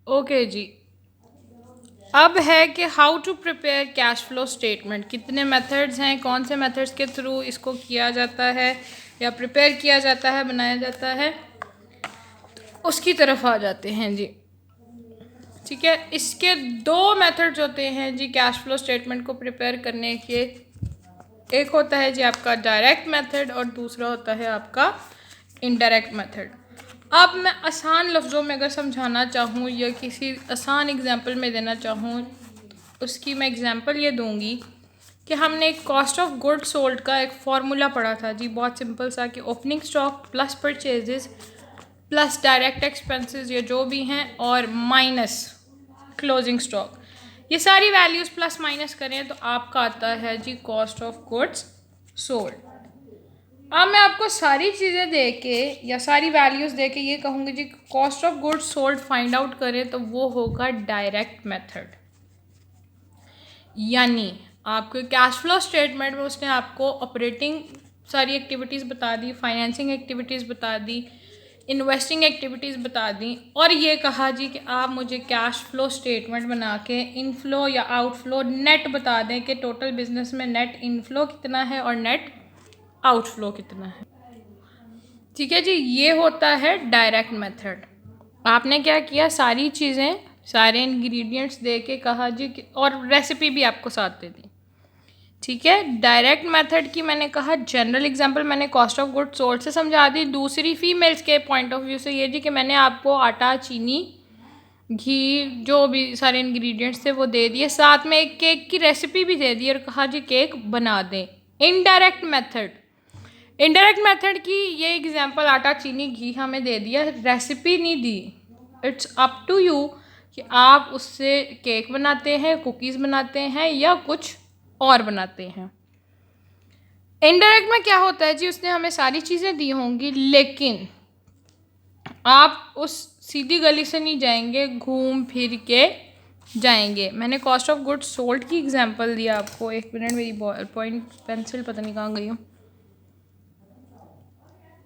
Okay जी, अब है कि how to prepare cash flow statement. कितने मेथड्स हैं, कौन से मेथड्स के थ्रू इसको किया जाता है या प्रिपेयर किया जाता है, बनाया जाता है, उसकी तरफ आ जाते हैं जी। ठीक है, इसके दो मेथड्स होते हैं जी कैश फ्लो स्टेटमेंट को प्रिपेयर करने के। एक होता है जी आपका डायरेक्ट मेथड और दूसरा होता है आपका इनडायरेक्ट मेथड। अब मैं आसान लफ्ज़ों में अगर समझाना चाहूँ या किसी आसान एग्जांपल में देना चाहूँ, उसकी मैं एग्जांपल ये दूँगी कि हमने एक कॉस्ट ऑफ गुड सोल्ड का एक फार्मूला पढ़ा था जी, बहुत सिंपल सा, कि opening stock plus purchases plus direct expenses या जो भी हैं और माइनस क्लोजिंग स्टॉक, ये सारी वैल्यूज़ प्लस माइनस करें तो आपका आता है जी कॉस्ट ऑफ गुड्स सोल्ड। अब मैं आपको सारी चीज़ें दे के या सारी वैल्यूज़ दे के ये कहूँगी जी cost of goods sold find out करें, तो वो होगा डायरेक्ट मेथड। यानी आपके कैश फ्लो स्टेटमेंट में उसने आपको ऑपरेटिंग सारी एक्टिविटीज़ बता दी, फाइनेंसिंग एक्टिविटीज़ बता दी, इन्वेस्टिंग एक्टिविटीज़ बता दी, और ये कहा जी कि आप मुझे कैश फ्लो स्टेटमेंट बना के इनफ्लो या आउटफ्लो नेट बता दें कि टोटल बिजनेस में नेट इनफ्लो कितना है और नेट आउटफ्लो कितना है। ठीक है जी, ये होता है डायरेक्ट मेथड। आपने क्या किया, सारी चीज़ें सारे इंग्रेडिएंट्स दे के कहा जी कि, और रेसिपी भी आपको साथ दे दी। ठीक है, डायरेक्ट मेथड की मैंने कहा जनरल एग्जांपल मैंने कॉस्ट ऑफ गुड सोल्ड से समझा दी। दूसरी फीमेल्स के पॉइंट ऑफ व्यू से ये जी कि मैंने आपको आटा, चीनी, घी, जो भी सारे इंग्रेडिएंट्स थे वो दे दिए, साथ में एक केक की रेसिपी भी दे दी और कहा जी केक बना दें। इनडायरेक्ट मेथड, इनडायरेक्ट मेथड की ये एग्जांपल आटा, चीनी, घी हमें दे दिया, रेसिपी नहीं दी। इट्स अप टू यू कि आप उससे केक बनाते हैं, कुकीज़ बनाते हैं या कुछ और बनाते हैं। इनडायरेक्ट में क्या होता है जी, उसने हमें सारी चीज़ें दी होंगी लेकिन आप उस सीधी गली से नहीं जाएंगे, घूम फिर के जाएंगे। मैंने कॉस्ट ऑफ गुड्स सोल्ड की एग्जांपल दिया आपको, एक मिनट मेरी पॉइंट पेंसिल पता नहीं कहाँ गई हूँ।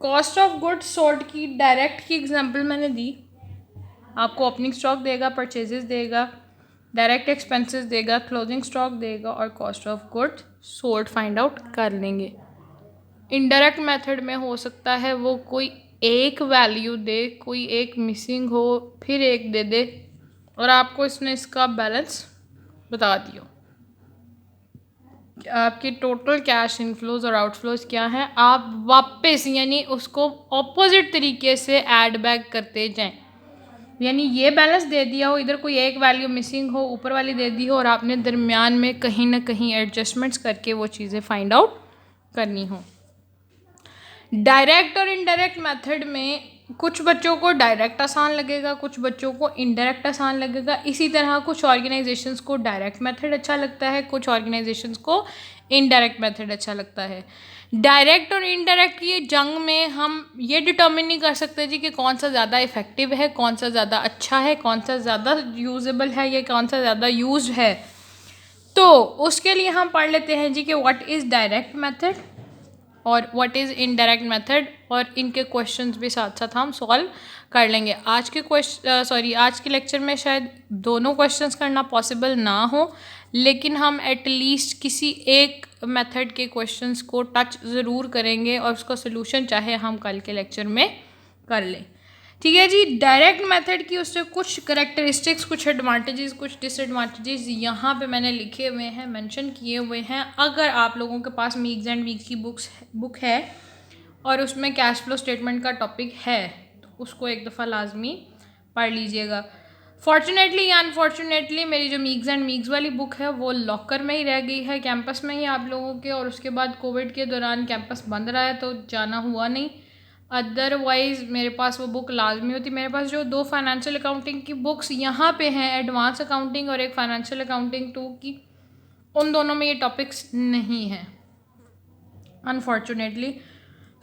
कॉस्ट ऑफ गुड्स सोल्ड की डायरेक्ट की एग्जांपल मैंने दी, आपको ओपनिंग स्टॉक देगा, परचेजेस देगा, डायरेक्ट एक्सपेंसेस देगा, क्लोजिंग स्टॉक देगा और cost of goods sold find out कर लेंगे। इनडायरेक्ट मेथड में हो सकता है वो कोई एक वैल्यू दे, कोई एक मिसिंग हो, फिर एक दे दे और आपको इसने इसका बैलेंस बता दियो। आपकी टोटल कैश इनफ्लोज और आउटफ्लोज क्या हैं, आप वापस यानी उसको ऑपोजिट तरीके से ऐड बैक करते जाएं। यानी ये बैलेंस दे दिया हो, इधर कोई एक वैल्यू मिसिंग हो, ऊपर वाली दे दी हो और आपने दरमियान में कहीं ना कहीं एडजस्टमेंट्स करके वो चीज़ें फाइंड आउट करनी हो। डायरेक्ट और इनडायरेक्ट मेथड में कुछ बच्चों को डायरेक्ट आसान लगेगा, कुछ बच्चों को इनडायरेक्ट आसान लगेगा। इसी तरह कुछ ऑर्गेनाइजेशंस को डायरेक्ट मेथड अच्छा लगता है, कुछ ऑर्गेनाइजेशंस को इनडायरेक्ट मेथड अच्छा लगता है। डायरेक्ट और इनडायरेक्ट की जंग में हम ये डिटर्मिन नहीं कर सकते जी कि कौन सा ज़्यादा इफ़ेक्टिव है, कौन सा ज़्यादा अच्छा है, कौन सा ज़्यादा यूजेबल है या कौन सा ज़्यादा यूज्ड है। तो उसके लिए हम पढ़ लेते हैं जी कि व्हाट इज़ डायरेक्ट मेथड और व्हाट इज़ इनडायरेक्ट मेथड, और इनके क्वेश्चंस भी साथ साथ हम सॉल्व कर लेंगे। आज के लेक्चर में शायद दोनों क्वेश्चंस करना पॉसिबल ना हो, लेकिन हम एटलीस्ट किसी एक मेथड के क्वेश्चंस को टच ज़रूर करेंगे और उसका सोल्यूशन चाहे हम कल के लेक्चर में कर लें। ठीक है जी, डायरेक्ट मेथड की उससे कुछ करेक्टरिस्टिक्स, कुछ एडवांटेजेस, कुछ डिसएडवांटेजेस यहाँ पे मैंने लिखे हुए हैं, मेंशन किए हुए हैं। अगर आप लोगों के पास मीक्स एंड वीक्स की बुक है और उसमें कैश फ्लो स्टेटमेंट का टॉपिक है तो उसको एक दफ़ा लाजमी पढ़ लीजिएगा। फॉर्चुनेटली या अनफॉर्चुनेटली मेरी जो मीक्स एंड मीक्स वाली बुक है वो लॉकर में ही रह गई है, कैंपस में ही आप लोगों के, और उसके बाद कोविड के दौरान कैंपस बंद रहा है तो जाना हुआ नहीं। अदरवाइज़ मेरे पास वो बुक लाजमी होती। मेरे पास जो दो फाइनेंशियल अकाउंटिंग की बुक्स यहाँ पे हैं, एडवांस अकाउंटिंग और एक फाइनेंशियल अकाउंटिंग 2 की, उन दोनों में ये टॉपिक्स नहीं हैं अनफॉर्चुनेटली।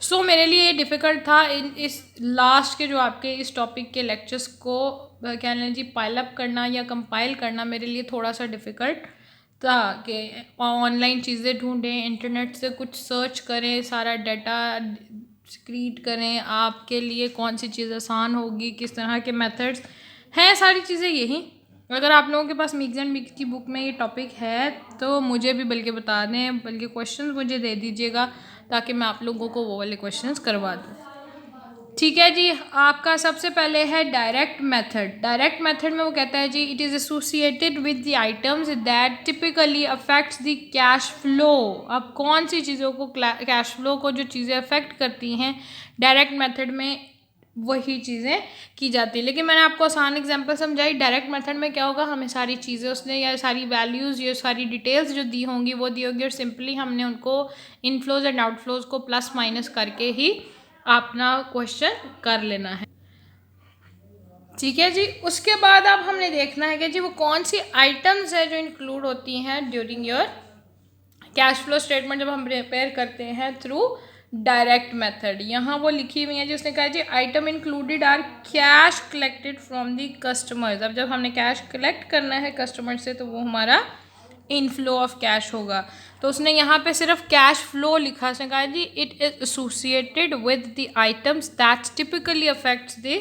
सो मेरे लिए ये डिफ़िकल्ट था इस लास्ट के जो आपके इस टॉपिक के लेक्चर्स को क्या लें जी पाइल अप करना या कंपाइल करना मेरे लिए थोड़ा सा डिफ़िकल्ट था कि ऑनलाइन चीज़ें ढूंढें, इंटरनेट से कुछ सर्च करें, सारा डाटा स्क्रीट करें, आपके लिए कौन सी चीज़ आसान होगी, किस तरह के मेथड्स हैं सारी चीज़ें यही। अगर आप लोगों के पास मिक्स एंड मिक्स की बुक में ये टॉपिक है तो मुझे भी बल्कि बता दें, बल्कि क्वेश्चंस मुझे दे दीजिएगा ताकि मैं आप लोगों को वो वाले क्वेश्चंस करवा दूँ। ठीक है जी। आपका सबसे पहले है डायरेक्ट मेथड। डायरेक्ट मेथड में वो कहता है जी it is associated with the items that typically affects the cash flow. अब कौन सी चीज़ों को, कैश फ्लो को जो चीज़ें अफेक्ट करती हैं डायरेक्ट मेथड में वही चीज़ें की जाती है। लेकिन मैंने आपको आसान एग्जांपल समझाई। डायरेक्ट मेथड में क्या होगा, हमें सारी चीज़ें उसने या सारी वैल्यूज़ या सारी डिटेल्स जो दी होंगी वो दी होगी और सिंपली हमने उनको इनफ्लोज एंड आउटफ्लोज को प्लस माइनस करके ही अपना क्वेश्चन कर लेना है। ठीक है जी। उसके बाद अब हमने देखना है कि जी वो कौन सी आइटम्स है जो इंक्लूड होती हैं during your cash flow statement जब हम प्रिपेयर करते हैं थ्रू डायरेक्ट मेथड। यहाँ वो लिखी हुई है जी, उसने कहा जी item included are cash collected from the customers. अब जब हमने कैश कलेक्ट करना है कस्टमर से तो वो हमारा इनफ्लो ऑफ कैश होगा। तो उसने यहाँ पे सिर्फ कैश फ्लो लिखा, उसने कहा जी it is associated with the items that typically affects the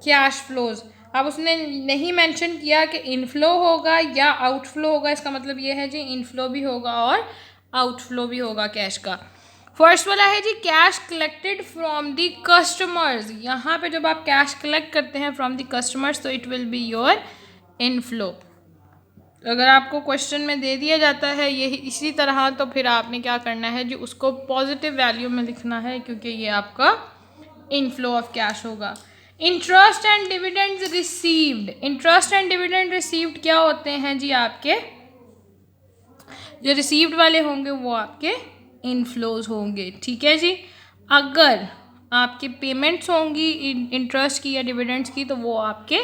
cash flows. अब उसने नहीं मेंशन किया कि इनफ्लो होगा या आउटफ्लो होगा। इसका मतलब ये है जी इनफ्लो भी होगा और आउटफ्लो भी होगा कैश का। फर्स्ट वाला है जी cash collected from the customers. यहाँ पे जब आप कैश कलेक्ट करते हैं फ्रॉम द कस्टमर्स तो it will be your inflow. अगर आपको क्वेश्चन में दे दिया जाता है यही इसी तरह तो फिर आपने क्या करना है जी उसको पॉजिटिव वैल्यू में लिखना है क्योंकि ये आपका इनफ्लो ऑफ कैश होगा। Interest and dividends received. Interest and dividend received क्या होते हैं जी, आपके जो रिसीव्ड वाले होंगे वो आपके इनफ्लोज होंगे। ठीक है जी। अगर आपके पेमेंट्स होंगी इंटरेस्ट की या डिविडेंड्स की तो वो आपके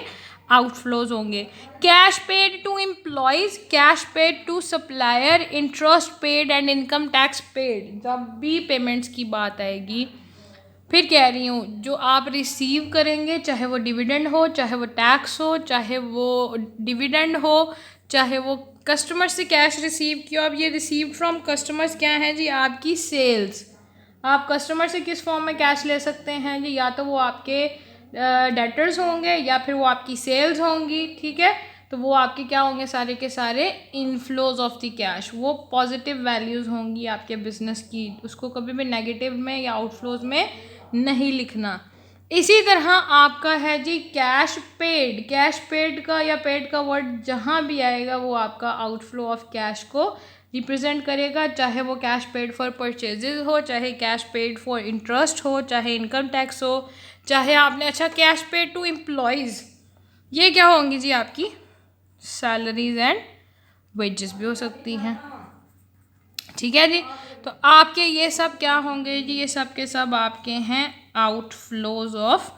आउटफ्लोज होंगे। Cash paid to employees, cash paid to supplier, interest paid and income tax paid. जब भी पेमेंट्स की बात आएगी, फिर कह रही हूँ जो आप रिसीव करेंगे चाहे वो डिविडेंड हो, चाहे वो टैक्स हो, चाहे वो डिविडेंड हो, चाहे वो कस्टमर से कैश रिसीव किया। अब ये रिसीव फ्रॉम कस्टमर्स क्या है जी, आपकी सेल्स। आप कस्टमर से किस फॉर्म में कैश ले सकते हैं जी, या तो वो आपके डेटर्स होंगे या फिर वो आपकी सेल्स होंगी। ठीक है, तो वो आपके क्या होंगे, सारे के सारे इनफ्लोज ऑफ द कैश। वो पॉजिटिव वैल्यूज़ होंगी आपके बिजनेस की, उसको कभी भी नेगेटिव में या आउटफ्लोज में नहीं लिखना। इसी तरह आपका है जी कैश पेड। कैश पेड का या पेड का वर्ड जहाँ भी आएगा वो आपका आउटफ्लो ऑफ कैश को रिप्रेजेंट करेगा, चाहे वो कैश पेड फॉर परचेजेज हो, चाहे कैश पेड फॉर इंटरेस्ट हो, चाहे इनकम टैक्स हो, चाहे आपने अच्छा कैश पेड टू एम्प्लॉयज़, ये क्या होंगी जी आपकी सैलरीज एंड वेजेस भी हो सकती हैं। ठीक है जी। तो आपके ये सब क्या होंगे जी, ये सब के सब आपके हैं आउटफ्लोज ऑफ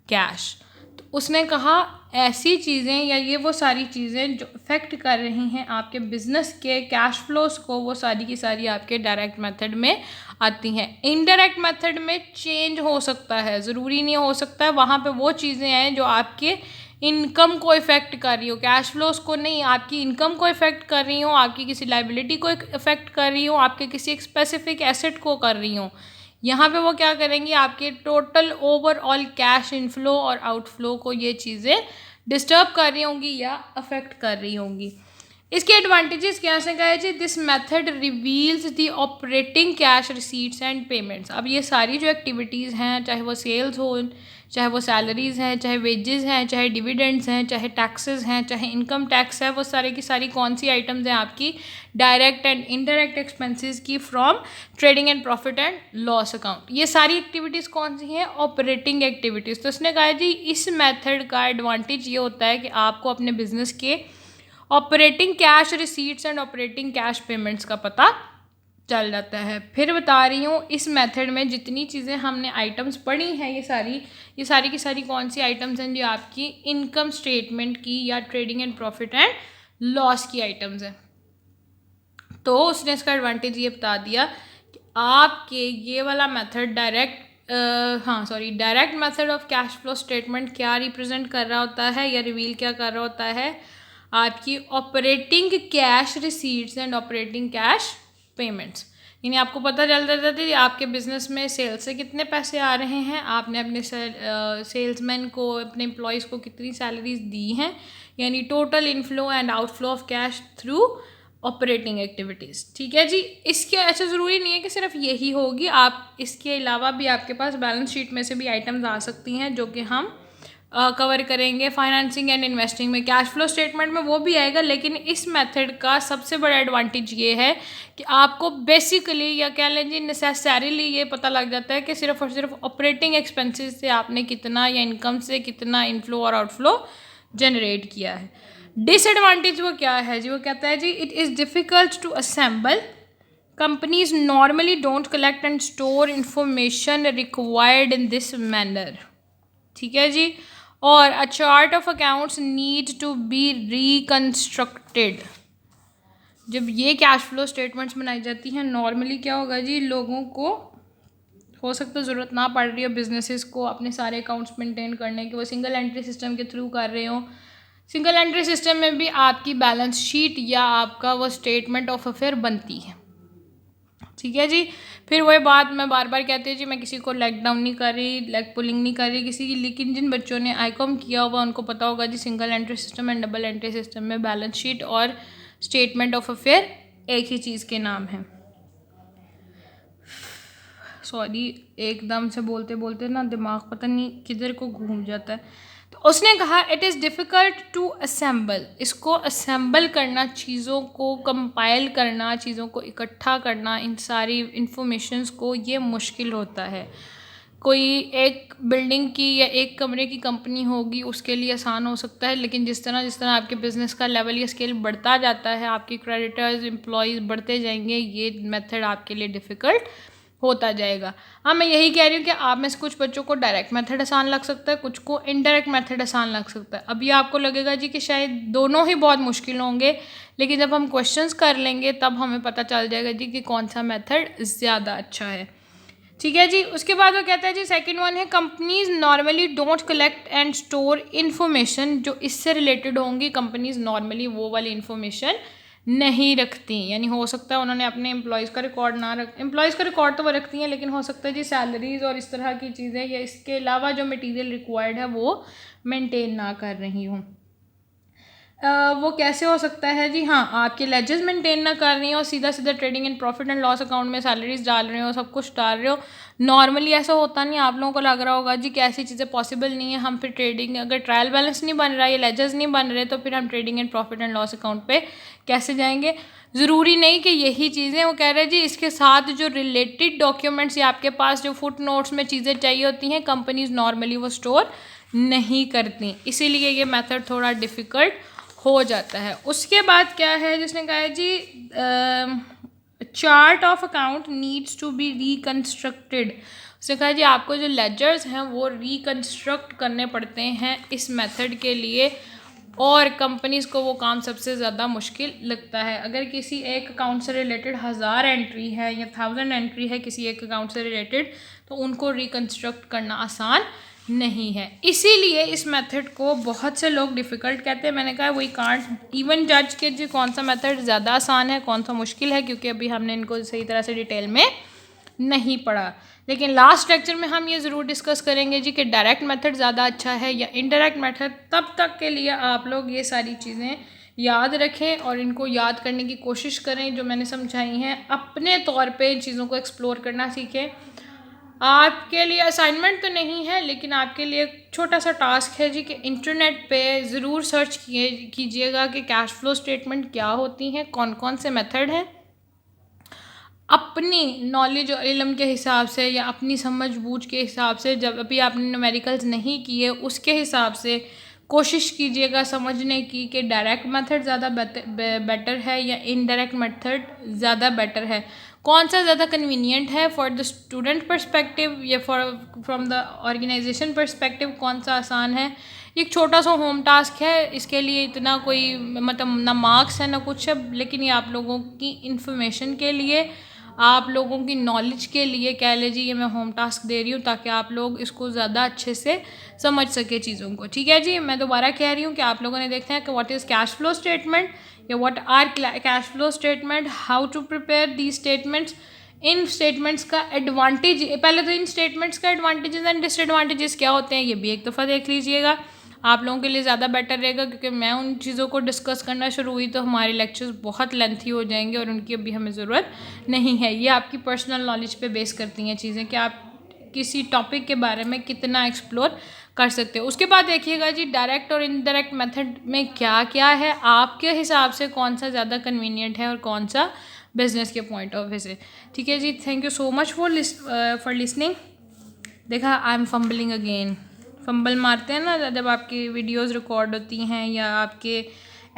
कैश। तो उसने कहा ऐसी चीज़ें या ये वो सारी चीज़ें जो अफेक्ट कर रही हैं आपके बिजनेस के कैश फ्लोज को, वो सारी की सारी आपके डायरेक्ट मेथड में आती हैं। इनडायरेक्ट मेथड में चेंज हो सकता है, ज़रूरी नहीं हो सकता है। वहाँ पे वो चीज़ें हैं जो आपके इनकम को इफ़ेक्ट कर रही हो, कैश फ्लोज को नहीं, आपकी इनकम को इफ़ेक्ट कर रही हो, आपकी किसी लाइबिलिटी को इफ़ेक्ट कर रही हो, आपके किसी एक स्पेसिफिक एसेट को कर रही हो। यहाँ पे वो क्या करेंगी, आपके टोटल ओवरऑल कैश इनफ्लो और आउटफ्लो को ये चीज़ें डिस्टर्ब कर रही होंगी या अफेक्ट कर रही होंगी। इसके एडवांटेजेस क्या से कहा है जी, this method reveals the operating cash receipts and payments. अब ये सारी जो एक्टिविटीज़ हैं, चाहे वो सेल्स हो, चाहे वो सैलरीज़ हैं, चाहे वेजेस हैं, चाहे डिविडेंड्स हैं, चाहे टैक्सेस हैं, चाहे इनकम टैक्स है, वो सारी की सारी कौन सी आइटम्स हैं आपकी डायरेक्ट एंड इनडायरेक्ट एक्सपेंसेस की from trading and profit and loss account. ये सारी एक्टिविटीज़ कौन सी हैं, ऑपरेटिंग एक्टिविटीज़। तो उसने कहा जी इस मेथड का एडवांटेज ये होता है कि आपको अपने बिजनेस के operating cash receipts and operating cash payments का पता चल जाता है। फिर बता रही हूँ इस मेथड में जितनी चीज़ें हमने आइटम्स पढ़ी हैं ये सारी की सारी कौन सी आइटम्स हैं जो आपकी इनकम स्टेटमेंट की या trading and profit and loss की आइटम्स हैं। तो उसने इसका एडवांटेज ये बता दिया कि आपके ये वाला method direct method of cash flow statement क्या रिप्रेजेंट कर रहा होता है या रिवील क्या कर रहा होता है, आपकी operating cash receipts and operating cash payments. यानी आपको पता चल जाता है आपके बिज़नेस में सेल्स से कितने पैसे आ रहे हैं, आपने अपने सेल्समैन को, अपने एम्प्लॉयज़ को कितनी सैलरीज दी हैं, यानी total inflow and outflow of cash through operating activities. ठीक है जी। इसके ऐसा ज़रूरी नहीं है कि सिर्फ यही होगी, आप इसके अलावा भी आपके पास बैलेंस शीट में से भी आइटम्स आ सकती हैं जो कि हम कवर करेंगे फाइनेंसिंग एंड इन्वेस्टिंग में। कैश फ्लो स्टेटमेंट में वो भी आएगा, लेकिन इस मेथड का सबसे बड़ा एडवांटेज ये है कि आपको बेसिकली या कह लीजिए नेसेसरीली ये पता लग जाता है कि सिर्फ और सिर्फ ऑपरेटिंग एक्सपेंसेस से आपने कितना या इनकम से कितना इनफ्लो और आउटफ्लो जनरेट किया है। डिसएडवांटेज वो क्या है जी, वो कहता है जी it is difficult to assemble, companies normally don't collect and store information required in this manner. ठीक है जी। और a chart of accounts need to be reconstructed. जब ये कैश फ्लो स्टेटमेंट्स बनाई जाती हैं नॉर्मली क्या होगा जी, लोगों को हो सकता है ज़रूरत ना पड़ रही हो बिजनेसेस को अपने सारे अकाउंट्स मेंटेन करने की, वो सिंगल एंट्री सिस्टम के थ्रू कर रहे हो। सिंगल एंट्री सिस्टम में भी आपकी बैलेंस शीट या आपका वो स्टेटमेंट ऑफ अफेयर बनती है। ठीक है जी। फिर वही बात मैं बार बार कहती हूँ जी, मैं किसी को लेग डाउन नहीं कर रही, लेग पुलिंग नहीं कर रही किसी की, लेकिन जिन बच्चों ने आईकॉम किया हुआ उनको पता होगा जी single entry system and double entry system में बैलेंस शीट और स्टेटमेंट ऑफ अफेयर एक ही चीज़ के नाम है। सॉरी, एकदम से बोलते बोलते ना दिमाग पता नहीं किधर को घूम जाता है। तो उसने कहा it is difficult to assemble, इसको असेंबल करना, चीज़ों को कंपाइल करना, चीज़ों को इकट्ठा करना, इन सारी इंफॉर्मेशंस को, ये मुश्किल होता है। कोई एक बिल्डिंग की या एक कमरे की कंपनी होगी उसके लिए आसान हो सकता है, लेकिन जिस तरह आपके बिज़नेस का लेवल या स्केल बढ़ता जाता है, आपकी क्रेडिटर्स एम्प्लॉयज़ बढ़ते जाएंगे, ये मेथड आपके लिए डिफ़िकल्ट होता जाएगा। हाँ, मैं यही कह रही हूँ कि आप में से कुछ बच्चों को डायरेक्ट मेथड आसान लग सकता है, कुछ को इनडायरेक्ट मेथड आसान लग सकता है। अभी आपको लगेगा जी कि शायद दोनों ही बहुत मुश्किल होंगे, लेकिन जब हम क्वेश्चंस कर लेंगे तब हमें पता चल जाएगा जी कि कौन सा मेथड ज़्यादा अच्छा है। ठीक है जी। उसके बाद वो कहता है जी सेकंड वन है companies normally don't collect and store information. जो इससे रिलेटेड होंगी कंपनीज नॉर्मली वो वाली इन्फॉर्मेशन नहीं रखती, यानी हो सकता है उन्होंने अपने एम्प्लॉयज़ का रिकॉर्ड ना रख, एम्प्लॉयज़ का रिकॉर्ड तो वो रखती हैं, लेकिन हो सकता है जी सैलरीज और इस तरह की चीज़ें या इसके अलावा जो मटेरियल रिक्वायर्ड है वो मेंटेन ना कर रही हूँ। वो कैसे हो सकता है जी, हाँ, आपके लेजर्स मेंटेन ना कर रही हो, सीधा सीधा trading and profit and loss account में सैलरीज डाल रहे हो, सब कुछ डाल रहे हो। नॉर्मली ऐसा होता नहीं, आप लोगों को लग रहा होगा जी कि ऐसी चीज़ें पॉसिबल नहीं है। हम फिर ट्रेडिंग, अगर ट्रायल बैलेंस नहीं बन रहा है, ये लेजर्स नहीं बन रहे, तो फिर हम trading and profit and loss account पे कैसे जाएंगे। ज़रूरी नहीं कि यही चीज़ें, वो कह रहे हैं जी इसके साथ जो रिलेटेड डॉक्यूमेंट्स या आपके पास जो फुट नोट्स में चीज़ें चाहिए होती हैं, कंपनीज नॉर्मली वो स्टोर नहीं करती, इसीलिए ये मेथड थोड़ा डिफ़िकल्ट हो जाता है। उसके बाद क्या है जिसने कहा है जी chart of account needs to be reconstructed. उसने कहा जी आपको जो लेजर्स हैं वो रिकन्स्ट्रक्ट करने पड़ते हैं इस मेथड के लिए, और कंपनीज़ को वो काम सबसे ज़्यादा मुश्किल लगता है। अगर किसी एक अकाउंट से रिलेटेड 1000 एंट्री है या 1000 एंट्री है किसी एक अकाउंट से रिलेटेड, तो उनको रिकन्स्ट्रक्ट करना आसान नहीं है। इसीलिए इस मेथड को बहुत से लोग डिफ़िकल्ट कहते हैं। मैंने कहा वी कांट इवन जज के जी कौन सा मेथड ज़्यादा आसान है कौन सा मुश्किल है, क्योंकि अभी हमने इनको सही तरह से डिटेल में नहीं पढ़ा। लेकिन लास्ट लेक्चर में हम ये ज़रूर डिस्कस करेंगे जी कि डायरेक्ट मेथड ज़्यादा अच्छा है या इनडायरेक्ट मेथड। तब तक के लिए आप लोग ये सारी चीज़ें याद रखें और इनको याद करने की कोशिश करें जो मैंने समझाई हैं, अपने तौर पे इन चीज़ों को एक्सप्लोर करना सीखें। आपके लिए असाइनमेंट तो नहीं है, लेकिन आपके लिए एक छोटा सा टास्क है जी कि इंटरनेट पे ज़रूर सर्च कीजिएगा कि कैश फ्लो स्टेटमेंट क्या होती हैं, कौन कौन से मेथड हैं। अपनी नॉलेज और इल्म के हिसाब से या अपनी समझ बूझ के हिसाब से, जब अभी आपने न्यूमेरिकल्स नहीं किए उसके हिसाब से कोशिश कीजिएगा समझने की कि डायरेक्ट मेथड ज़्यादा बेटर है या इनडायरेक्ट मेथड ज़्यादा बेटर है, कौन सा ज़्यादा कन्वीनियंट है फॉर द स्टूडेंट पर्सपेक्टिव या फ्रॉम द ऑर्गेनाइजेशन पर्सपेक्टिव, कौन सा आसान है। एक छोटा सा होम टास्क है, इसके लिए इतना कोई मतलब ना मार्क्स है ना कुछ है, लेकिन ये आप लोगों की इंफॉर्मेशन के लिए, आप लोगों की नॉलेज के लिए कह लीजिए, ये मैं होम टास्क दे रही हूँ ताकि आप लोग इसको ज़्यादा अच्छे से समझ सके चीज़ों को। ठीक है जी। मैं दोबारा कह रही हूँ कि आप लोगों ने देखते हैं कि what is cash flow statement या what are cash flow statement, how to prepare the statements, इन स्टेटमेंट्स का एडवांटेज, पहले तो इन स्टेटमेंट्स का एडवांटेजेस एंड डिसएडवांटेजेस क्या होते हैं ये भी एक दफ़ा देख लीजिएगा, आप लोगों के लिए ज़्यादा बेटर रहेगा, क्योंकि मैं उन चीज़ों को डिस्कस करना शुरू हुई तो हमारे लेक्चर्स बहुत लेंथी हो जाएंगे और उनकी अभी हमें ज़रूरत नहीं है। ये आपकी पर्सनल नॉलेज पे बेस करती हैं चीज़ें कि आप किसी टॉपिक के बारे में कितना एक्सप्लोर कर सकते हो। उसके बाद देखिएगा जी डायरेक्ट और इनडायरेक्ट मेथड में क्या क्या है, आपके हिसाब से कौन सा ज़्यादा कन्वीनियंट है और कौन सा बिजनेस के पॉइंट ऑफ व्यू से। ठीक है जी, thank you so much for listening. देखा, I am fumbling again, fumble मारते हैं ना जब आपकी वीडियोस रिकॉर्ड होती हैं या आपके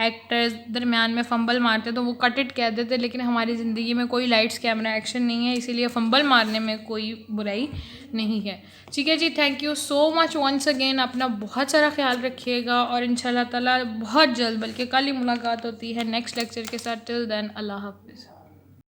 एक्टर्स दरमियान में फंबल मारते हैं तो वो कट इट कह देते हैं, लेकिन हमारी ज़िंदगी में कोई लाइट्स कैमरा एक्शन नहीं है, इसीलिए फंबल मारने में कोई बुराई नहीं है। ठीक है जी, thank you so much once again, अपना बहुत सारा ख्याल रखिएगा और इंशाल्लाह ताला बहुत जल्द, बल्कि कल ही मुलाकात होती है नेक्स्ट लेक्चर के साथ। टिल देन अल्लाह हाफिज़।